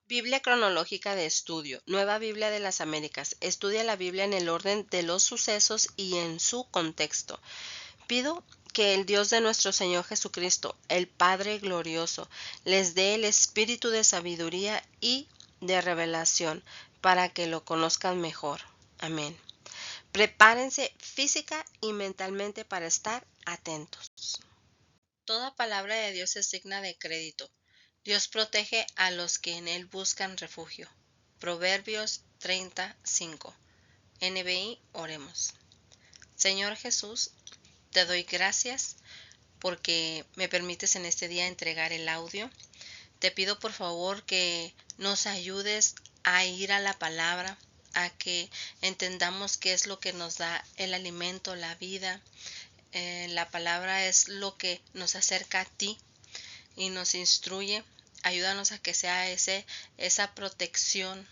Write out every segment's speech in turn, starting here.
Biblia cronológica de estudio, Nueva Biblia de las Américas. Estudia la Biblia en el orden de los sucesos y en su contexto. Pido que el Dios de nuestro Señor Jesucristo, el Padre glorioso, les dé el espíritu de sabiduría y de revelación para que lo conozcan mejor. Amén. Prepárense física y mentalmente para estar atentos. Toda palabra de Dios es digna de crédito. Dios protege a los que en Él buscan refugio. Proverbios 35. NBI, oremos. Señor Jesús, te doy gracias porque me permites en este día entregar el audio. Te pido por favor que nos ayudes a ir a la palabra, a que entendamos qué es lo que nos da el alimento, la vida. La palabra es lo que nos acerca a ti y nos instruye. Ayúdanos a que sea esa protección,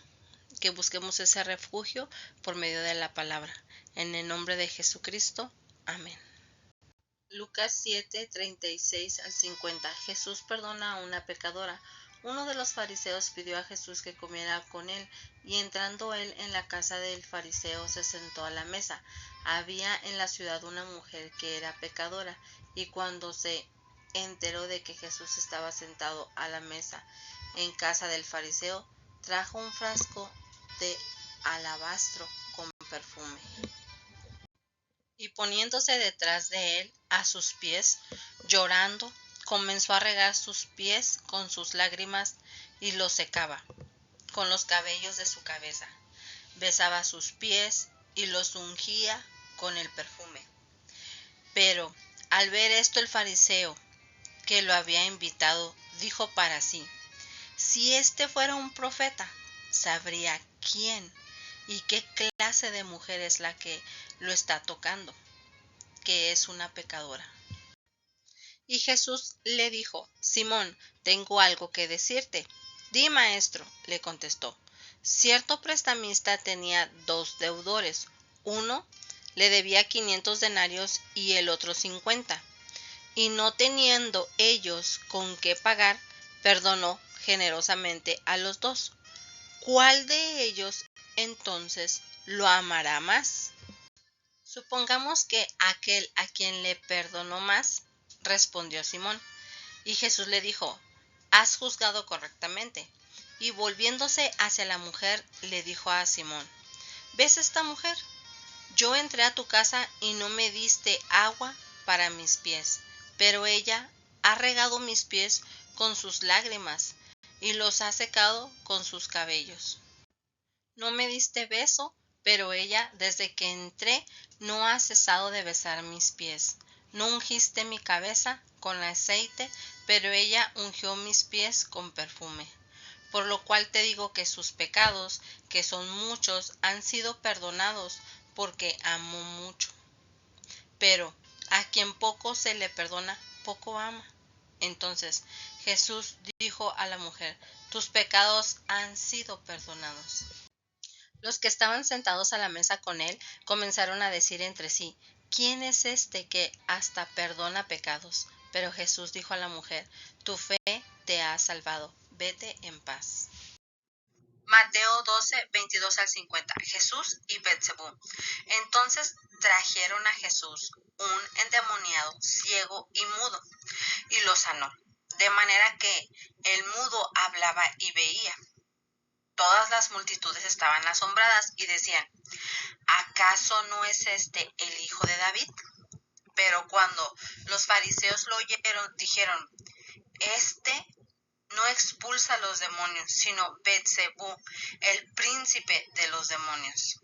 que busquemos ese refugio por medio de la palabra. En el nombre de Jesucristo. Amén. Lucas 7, 36 al 50. Jesús perdona a una pecadora. Uno de los fariseos pidió a Jesús que comiera con él, y entrando él en la casa del fariseo se sentó a la mesa. Había en la ciudad una mujer que era pecadora, y cuando se enteró de que Jesús estaba sentado a la mesa en casa del fariseo, trajo un frasco de alabastro con perfume. Y poniéndose detrás de él, a sus pies, llorando, comenzó a regar sus pies con sus lágrimas y los secaba con los cabellos de su cabeza. Besaba sus pies y los ungía con el perfume. Pero al ver esto el fariseo, que lo había invitado, dijo para sí: si este fuera un profeta, sabría quién y qué clase de mujer es la que lo está tocando, que es una pecadora. Y Jesús le dijo: Simón, tengo algo que decirte. Di, maestro, le contestó. Cierto prestamista tenía 2 deudores. Uno le debía 500 denarios y el otro 50. Y no teniendo ellos con qué pagar, perdonó generosamente a los 2. ¿Cuál de ellos entonces lo amará más? Supongamos que aquel a quien le perdonó más, respondió Simón. Y Jesús le dijo: has juzgado correctamente. Y volviéndose hacia la mujer, le dijo a Simón: ¿ves esta mujer? Yo entré a tu casa y no me diste agua para mis pies, pero ella ha regado mis pies con sus lágrimas y los ha secado con sus cabellos. No me diste beso, pero ella, desde que entré, no ha cesado de besar mis pies. No ungiste mi cabeza con aceite, pero ella ungió mis pies con perfume. Por lo cual te digo que sus pecados, que son muchos, han sido perdonados, porque amó mucho. Pero a quien poco se le perdona, poco ama. Entonces Jesús dijo a la mujer: tus pecados han sido perdonados. Los que estaban sentados a la mesa con él comenzaron a decir entre sí: ¿quién es este que hasta perdona pecados? Pero Jesús dijo a la mujer: tu fe te ha salvado, vete en paz. Mateo 12, 22 al 50. Jesús y Betsebú. Entonces trajeron a Jesús un endemoniado, ciego y mudo, y lo sanó, de manera que el mudo hablaba y veía. Todas las multitudes estaban asombradas y decían: ¿acaso no es este el hijo de David? Pero cuando los fariseos lo oyeron, dijeron: este no expulsa a los demonios, sino Betsebú, el príncipe de los demonios.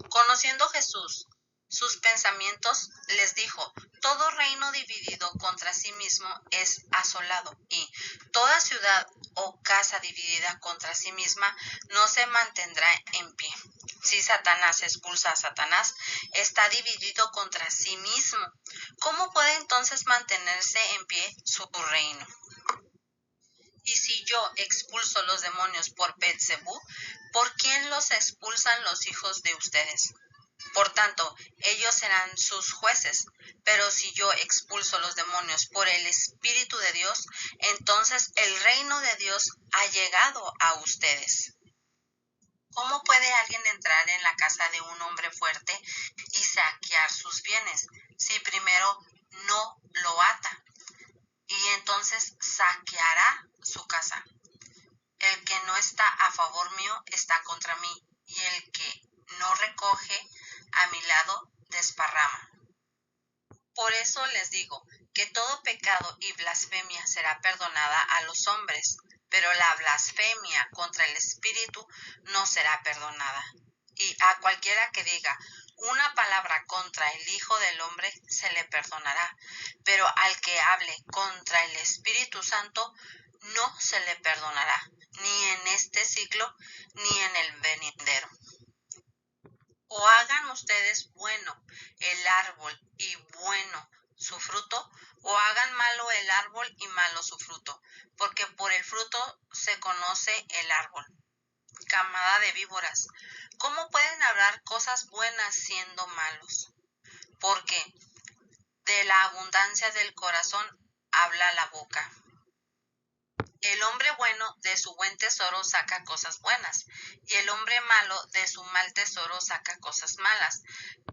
Conociendo Jesús sus pensamientos, les dijo: todo reino dividido contra sí mismo es asolado, y toda ciudad o casa dividida contra sí misma no se mantendrá en pie. Si Satanás expulsa a Satanás, está dividido contra sí mismo. ¿Cómo puede entonces mantenerse en pie su reino? Y si yo expulso los demonios por Betsebú, ¿por quién los expulsan los hijos de ustedes? Por tanto, ellos serán sus jueces. Pero si yo expulso los demonios por el Espíritu de Dios, entonces el reino de Dios ha llegado a ustedes. ¿Cómo puede alguien entrar en la casa de un hombre fuerte y saquear sus bienes si primero no lo ata? Y entonces saqueará su casa. El que no está a favor mío está contra mí, y el que no recoge a mi lado desparrama. Por eso les digo que todo pecado y blasfemia será perdonada a los hombres, pero la blasfemia contra el Espíritu no será perdonada. Y a cualquiera que diga una palabra contra el Hijo del Hombre se le perdonará, pero al que hable contra el Espíritu Santo no se le perdonará, ni en este siglo ni en el venidero. O hagan ustedes bueno el árbol y bueno su fruto, o hagan malo el árbol y malo su fruto, porque por el fruto se conoce el árbol. Camada de víboras, ¿cómo pueden hablar cosas buenas siendo malos? Porque de la abundancia del corazón habla la boca. El hombre bueno de su buen tesoro saca cosas buenas, y el hombre malo de su mal tesoro saca cosas malas.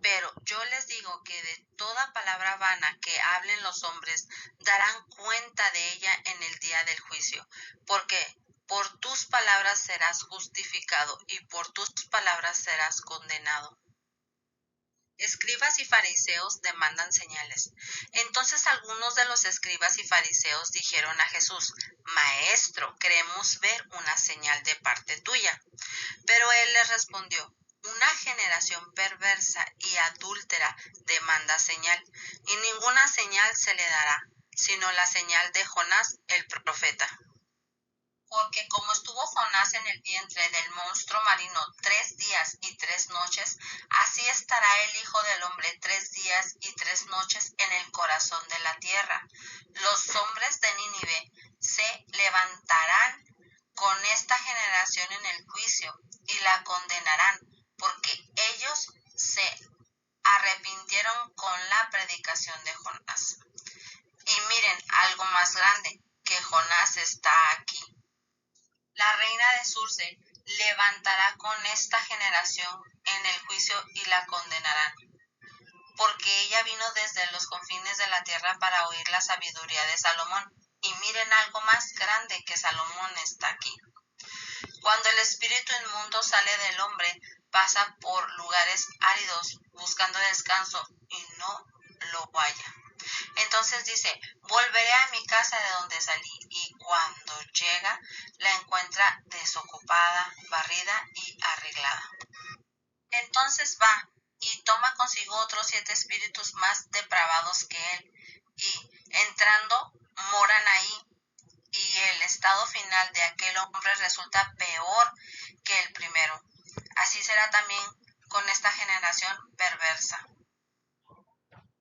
Pero yo les digo que de toda palabra vana que hablen los hombres darán cuenta de ella en el día del juicio, porque por tus palabras serás justificado y por tus palabras serás condenado. Escribas y fariseos demandan señales. Entonces algunos de los escribas y fariseos dijeron a Jesús: Maestro, queremos ver una señal de parte tuya. Pero él les respondió: Una generación perversa y adúltera demanda señal, y ninguna señal se le dará, sino la señal de Jonás el profeta. Porque como estuvo Jonás en el vientre del monstruo marino 3 días y 3 noches, así estará el Hijo del Hombre 3 días y 3 noches en el corazón de la tierra. Los hombres de Nínive se levantarán con esta generación en el juicio y la condenarán, porque ellos se arrepintieron con la predicación de Jonás. Y miren, algo más grande, que Jonás está aquí. La reina de Sur se levantará con esta generación en el juicio y la condenarán, porque ella vino desde los confines de la tierra para oír la sabiduría de Salomón. Y miren, algo más grande que Salomón está aquí. Cuando el espíritu inmundo sale del hombre, pasa por lugares áridos buscando descanso y no lo halla. Entonces dice: volveré a mi casa de donde salí, y cuando llega la encuentra desocupada, barrida y arreglada. Entonces va y toma consigo otros 7 espíritus más depravados que él, y entrando moran ahí, y el estado final de aquel hombre resulta peor que el primero. Así será también con esta generación perversa.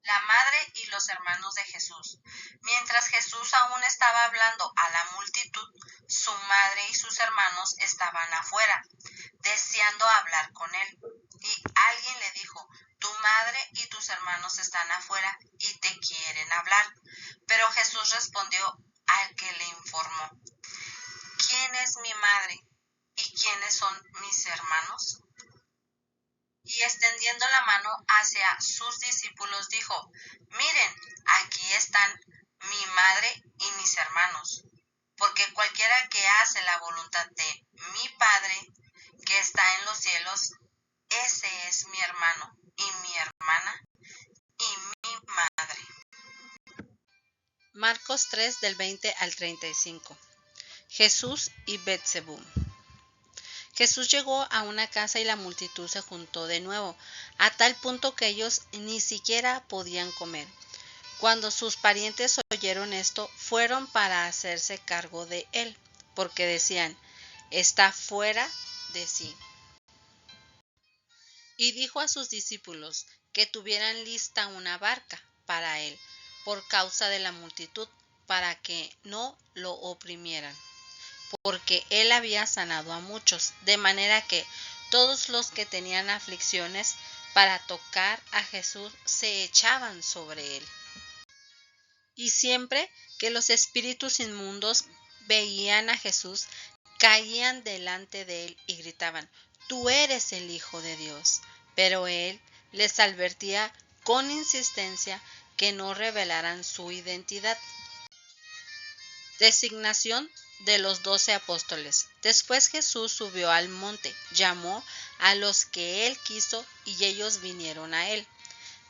La madre y los hermanos de Jesús. Mientras Jesús aún estaba hablando a la multitud, su madre y sus hermanos estaban afuera, deseando hablar con él. Y alguien le dijo: tu madre y tus hermanos están afuera y te quieren hablar. Pero Jesús respondió al que le informó: ¿quién es mi madre y quiénes son mis hermanos? Y extendiendo la mano hacia sus discípulos dijo: miren, aquí están mi madre y mis hermanos, porque cualquiera que hace la voluntad de mi Padre que está en los cielos, ese es mi hermano y mi hermana y mi madre. Marcos 3 del 20 al 35. Jesús y Betsebú. Jesús llegó a una casa y la multitud se juntó de nuevo, a tal punto que ellos ni siquiera podían comer. Cuando sus parientes oyeron esto, fueron para hacerse cargo de él, porque decían: está fuera de sí. Y dijo a sus discípulos que tuvieran lista una barca para él, por causa de la multitud, para que no lo oprimieran, porque él había sanado a muchos, de manera que todos los que tenían aflicciones para tocar a Jesús se echaban sobre él. Y siempre que los espíritus inmundos veían a Jesús, caían delante de él y gritaban: «Tú eres el Hijo de Dios». Pero él les advertía con insistencia que no revelaran su identidad. Designación de los 12 apóstoles. Después Jesús subió al monte, llamó a los que él quiso y ellos vinieron a él.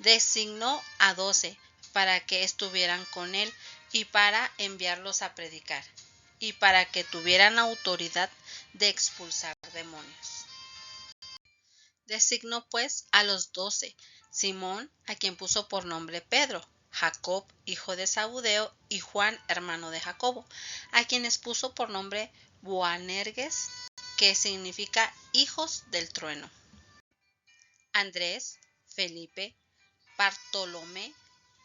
Designó a 12 para que estuvieran con él y para enviarlos a predicar y para que tuvieran autoridad de expulsar demonios. Designó pues a los 12, Simón, a quien puso por nombre Pedro, Jacob, hijo de Zabudeo, y Juan, hermano de Jacobo, a quienes puso por nombre Boanerges, que significa hijos del trueno. Andrés, Felipe, Bartolomé,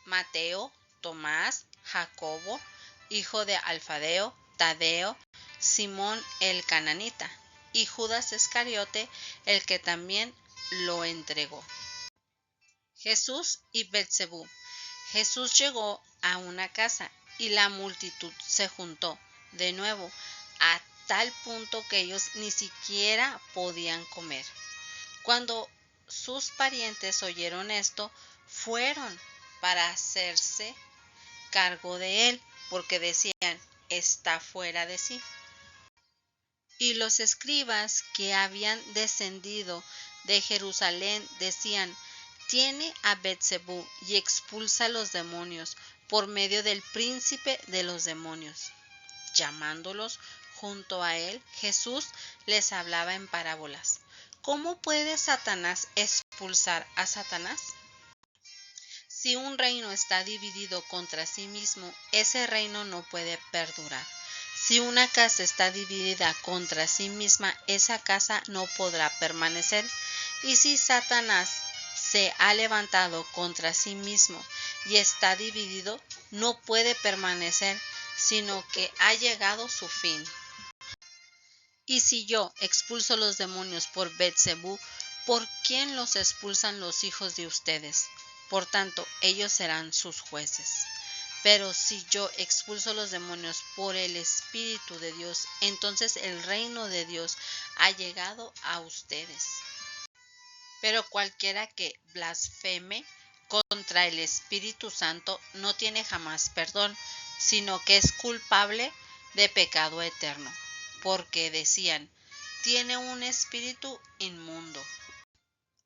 Mateo, Tomás, Jacobo, hijo de Alfadeo, Tadeo, Simón el cananita, y Judas Iscariote, el que también lo entregó. Jesús y Belcebú. Jesús llegó a una casa y la multitud se juntó de nuevo, a tal punto que ellos ni siquiera podían comer. Cuando sus parientes oyeron esto, fueron para hacerse cargo de él, porque decían: «Está fuera de sí». Y los escribas que habían descendido de Jerusalén decían: «Tiene a Belcebú y expulsa los demonios por medio del príncipe de los demonios». Llamándolos junto a él, Jesús les hablaba en parábolas. ¿Cómo puede Satanás expulsar a Satanás? Si un reino está dividido contra sí mismo, ese reino no puede perdurar. Si una casa está dividida contra sí misma, esa casa no podrá permanecer. Y si Satanás se ha levantado contra sí mismo y está dividido, no puede permanecer, sino que ha llegado su fin. Y si yo expulso los demonios por Belcebú, ¿por quién los expulsan los hijos de ustedes? Por tanto, ellos serán sus jueces. Pero si yo expulso los demonios por el Espíritu de Dios, entonces el reino de Dios ha llegado a ustedes. Pero cualquiera que blasfeme contra el Espíritu Santo no tiene jamás perdón, sino que es culpable de pecado eterno, porque decían: «Tiene un espíritu inmundo».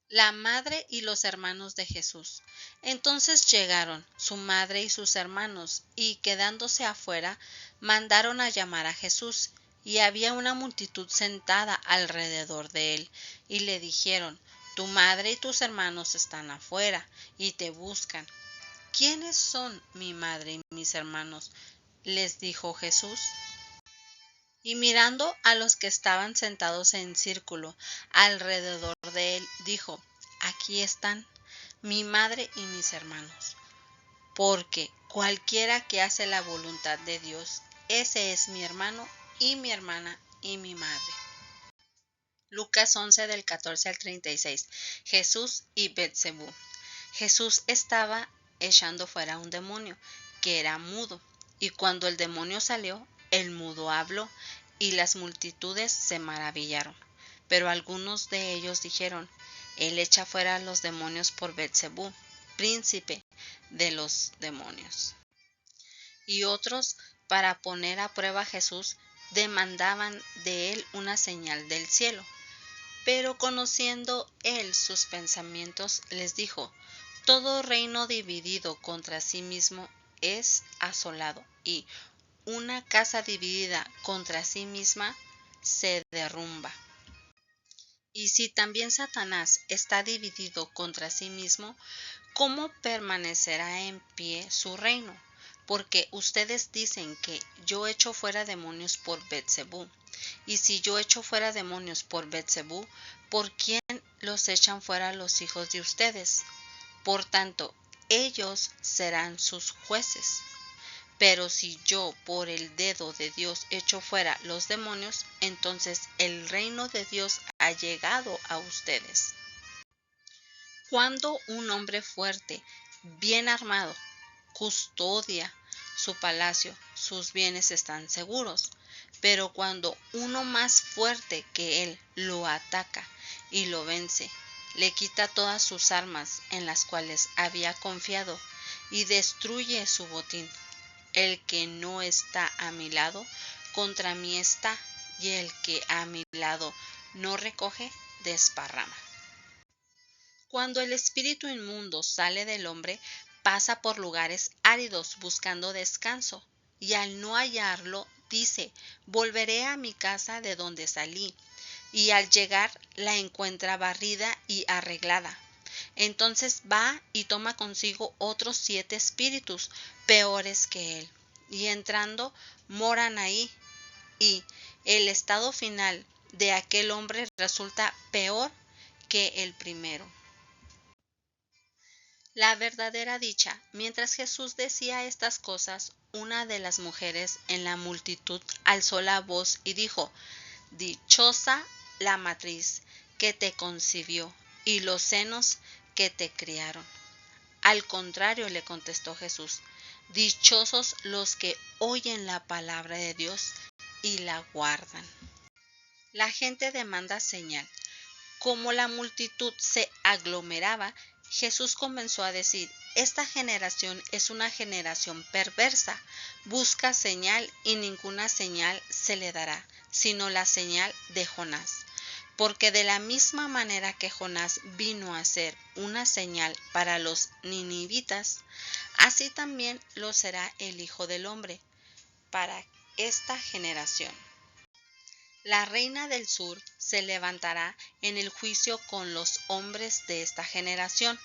La madre y los hermanos de Jesús. Entonces llegaron su madre y sus hermanos, y quedándose afuera, mandaron a llamar a Jesús, y había una multitud sentada alrededor de él, y le dijeron: «Tu madre y tus hermanos están afuera, y te buscan». «¿Quiénes son mi madre y mis hermanos?», les dijo Jesús. Y mirando a los que estaban sentados en círculo alrededor de él, dijo: «Aquí están mi madre y mis hermanos. Porque cualquiera que hace la voluntad de Dios, ese es mi hermano y mi hermana y mi madre». Lucas 11 del 14 al 36. Jesús y Belcebú. Jesús estaba echando fuera un demonio que era mudo, y cuando el demonio salió, el mudo habló, y las multitudes se maravillaron. Pero algunos de ellos dijeron: «Él echa fuera a los demonios por Belcebú, príncipe de los demonios». Y otros, para poner a prueba a Jesús, demandaban de él una señal del cielo. Pero conociendo él sus pensamientos, les dijo: «Todo reino dividido contra sí mismo es asolado, y una casa dividida contra sí misma se derrumba. Y si también Satanás está dividido contra sí mismo, ¿cómo permanecerá en pie su reino? Porque ustedes dicen que yo echo fuera demonios por Belcebú. Y si yo echo fuera demonios por Belcebú, ¿por quién los echan fuera los hijos de ustedes? Por tanto, ellos serán sus jueces. Pero si yo por el dedo de Dios echo fuera los demonios, entonces el reino de Dios ha llegado a ustedes. Cuando un hombre fuerte, bien armado, custodia su palacio, sus bienes están seguros. Pero cuando uno más fuerte que él lo ataca y lo vence, le quita todas sus armas en las cuales había confiado y destruye su botín. El que no está a mi lado, contra mí está, y el que a mi lado no recoge, desparrama. Cuando el espíritu inmundo sale del hombre, pasa por lugares áridos buscando descanso, y al no hallarlo, dice: volveré a mi casa de donde salí, y al llegar la encuentra barrida y arreglada. Entonces va y toma consigo otros 7 espíritus peores que él, y entrando moran ahí, y el estado final de aquel hombre resulta peor que el primero. La verdadera dicha. Mientras Jesús decía estas cosas, una de las mujeres en la multitud alzó la voz y dijo: dichosa la matriz que te concibió y los senos que te criaron. Al contrario, le contestó Jesús: dichosos los que oyen la palabra de Dios y la guardan. La gente demanda señal. Como la multitud se aglomeraba, Jesús comenzó a decir: esta generación es una generación perversa, busca señal y ninguna señal se le dará, sino la señal de Jonás. Porque de la misma manera que Jonás vino a ser una señal para los ninivitas, así también lo será el Hijo del Hombre para esta generación. La reina del sur se levantará en el juicio con los hombres de esta generación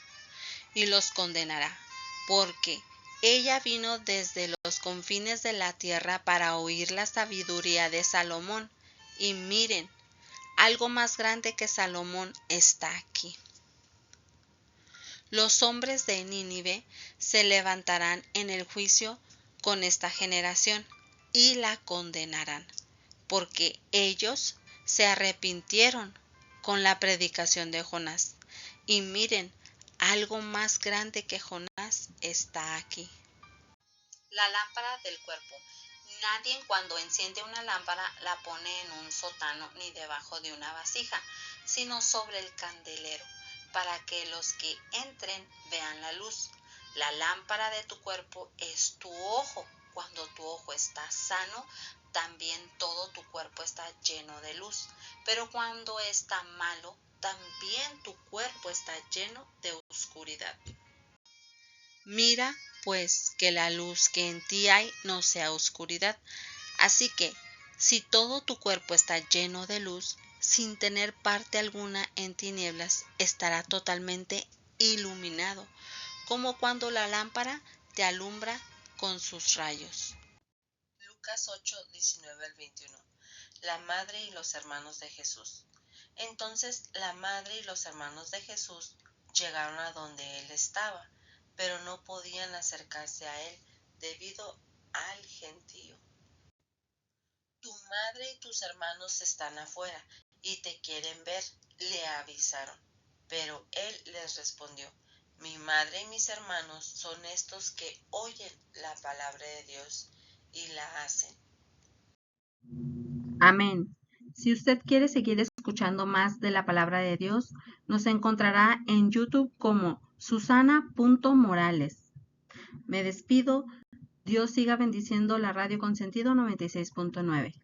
y los condenará, porque ella vino desde los confines de la tierra para oír la sabiduría de Salomón. Y miren, algo más grande que Salomón está aquí. Los hombres de Nínive se levantarán en el juicio con esta generación y la condenarán, porque ellos se arrepintieron con la predicación de Jonás. Y miren, algo más grande que Jonás está aquí. La lámpara del cuerpo. Nadie cuando enciende una lámpara la pone en un sótano ni debajo de una vasija, sino sobre el candelero, para que los que entren vean la luz. La lámpara de tu cuerpo es tu ojo. Cuando tu ojo está sano, también todo tu cuerpo está lleno de luz. Pero cuando está malo, también tu cuerpo está lleno de oscuridad. Mira, pues, que la luz que en ti hay no sea oscuridad. Así que, si todo tu cuerpo está lleno de luz, sin tener parte alguna en tinieblas, estará totalmente iluminado, como cuando la lámpara te alumbra con sus rayos. Lucas 8, 19 al 21. La madre y los hermanos de Jesús. Entonces la madre y los hermanos de Jesús llegaron a donde él estaba, pero no podían acercarse a él debido al gentío. Tu madre y tus hermanos están afuera y te quieren ver, le avisaron. Pero él les respondió: mi madre y mis hermanos son estos que oyen la palabra de Dios y la hacen. Amén. Si usted quiere seguir escuchando más de la palabra de Dios, nos encontrará en YouTube como Susana.Morales. Me despido. Dios siga bendiciendo la Radio Consentido 96.9.